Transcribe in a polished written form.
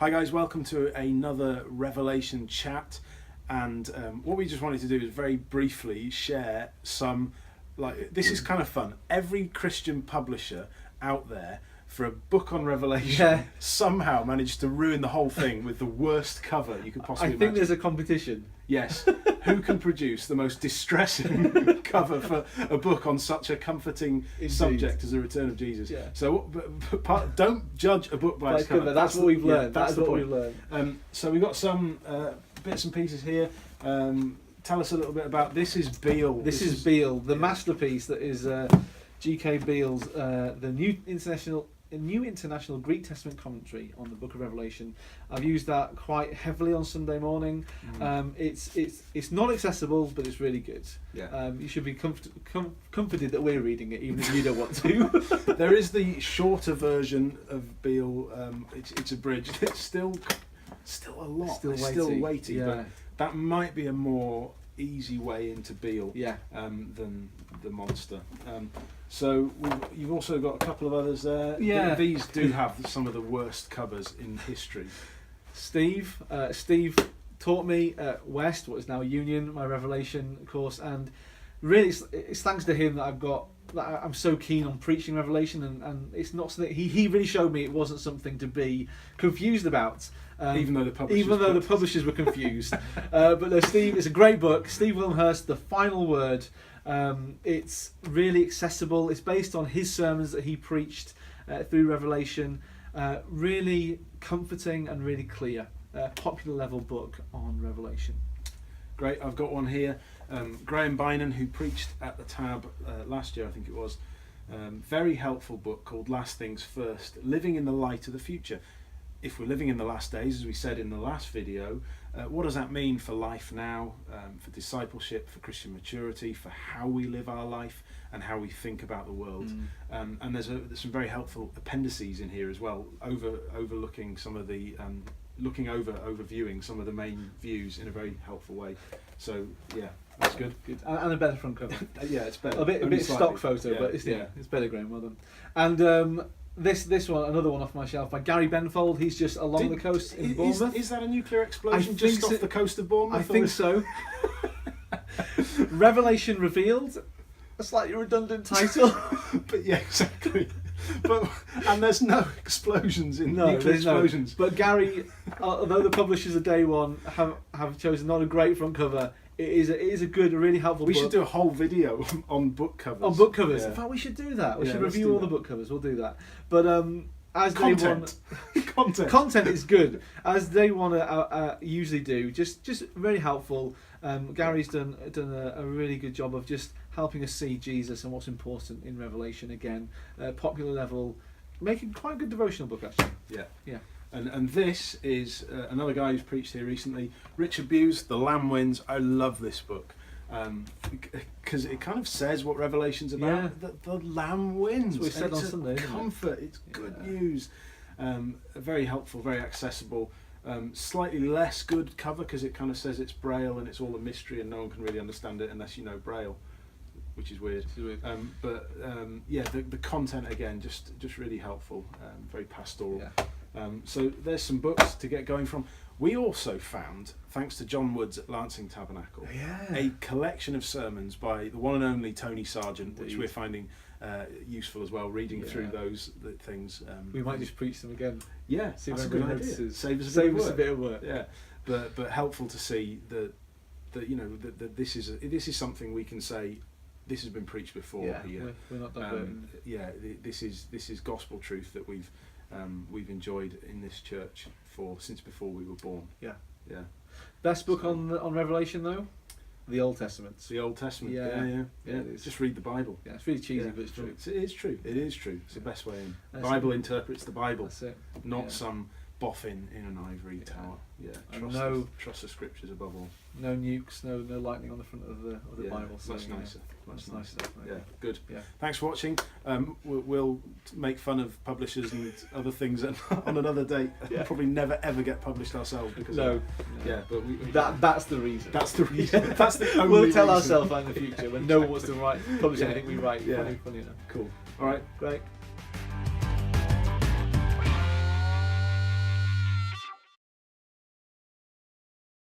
Hi guys, welcome to another Revelation chat, and what we just wanted to do is very briefly share some, this is kind of fun. Every Christian publisher out there for a book on Revelation somehow managed to ruin the whole thing with the worst cover you could possibly imagine. I think there's a competition. Yes. Who can produce the most distressing cover for a book on such a comforting subject as the return of Jesus? Yeah. So don't judge a book by its cover. That's what we've learned. That's what point. we've learned. So we've got some bits and pieces here. Tell us a little bit about this. Is Beale? This is Beale, the masterpiece that is G.K. Beale's the New International Greek Testament Commentary on the Book of Revelation. I've used that quite heavily on Sunday morning. It's not accessible, but it's really good. Yeah. You should be comforted that we're reading it, even if you don't want to. There is the shorter version of Beale. It's abridged. It's still a lot. Still weighty. Yeah. But that might be a more easy way into Beale than the monster. So you've also got a couple of others there. Yeah. These do have some of the worst covers in history. Steve taught me at West, what is now Union, my Revelation course, and really it's thanks to him that I'm so keen on preaching Revelation, and it's not something he really showed me it wasn't something to be confused about. Even though the publishers were confused. But no, Steve, it's a great book. Steve Wilmhurst, The Final Word. It's really accessible. It's based on his sermons that he preached through Revelation. Really comforting and really clear. Popular level book on Revelation. Great, I've got one here. Graham Bynon, who preached at the Tab last year, I think it was. Very helpful book called Last Things First, Living in the Light of the Future. If we're living in the last days, as we said in the last video, what does that mean for life now, for discipleship, for Christian maturity, for how we live our life and how we think about the world? And there's some very helpful appendices in here as well, overlooking some of the, overviewing some of the main views in a very helpful way. So yeah, that's good. And a better front cover. Yeah, it's better. A bit stock photo, but it's better, Graham. Well done. And this one, another one off my shelf by Gary Benfold. He's just along the coast in Bournemouth. Is that a nuclear explosion just off the coast of Bournemouth? I think so. Revelation Revealed, a slightly redundant title. But yeah, exactly. And there's no explosions in nuclear explosions. But Gary, although the publishers of Day One have chosen not a great front cover, it is a good, really helpful book. We should do a whole video on book covers. On book covers. Yeah. In fact, we should do that. We should review all the book covers. We'll do that. But as content. Content is good, as they want to usually do. Just very helpful. Gary's done a really good job of just helping us see Jesus and what's important in Revelation. Again, popular level, making quite a good devotional book actually. Yeah. And this is another guy who's preached here recently, Richard Buse, The Lamb Wins. I love this book because it kind of says what Revelation's about. Yeah. The Lamb wins. That's what we said on Sunday. Comfort. It's good news. Very helpful, very accessible. Slightly less good cover because it kind of says it's Braille and it's all a mystery and no one can really understand it unless you know Braille, which is weird. The content again just really helpful, very pastoral. Yeah. So there's some books to get going from. We also found, thanks to John Woods at Lancing Tabernacle, a collection of sermons by the one and only Tony Sargent, which we're finding useful as well, reading through those things. We might just preach them again. Yeah, see that's a good idea. Save us a bit of work. Yeah, but helpful to see that this is something we can say. This has been preached before. We're not diverting. This is gospel truth that we've enjoyed in this church since before we were born. Yeah. Best book on Revelation though, the Old Testament. The Old Testament. Yeah. Just read the Bible. Yeah, it's really cheesy, but it's true. It is true. It is true. It's the best way in. The Bible interprets the Bible. That's it. Not some boffin in an ivory tower. Trust the scriptures above all. No nukes, no lightning on the front of the Bible. So, much nicer. Much nicer. Yeah, good. Yeah. Thanks for watching. We'll make fun of publishers and other things on another date. Probably never ever get published ourselves because but that's the reason. That's the reason. That's the only We'll tell reason. ourselves that in the future when no one wants to publish anything we write. Funny enough. Cool. All right. Great.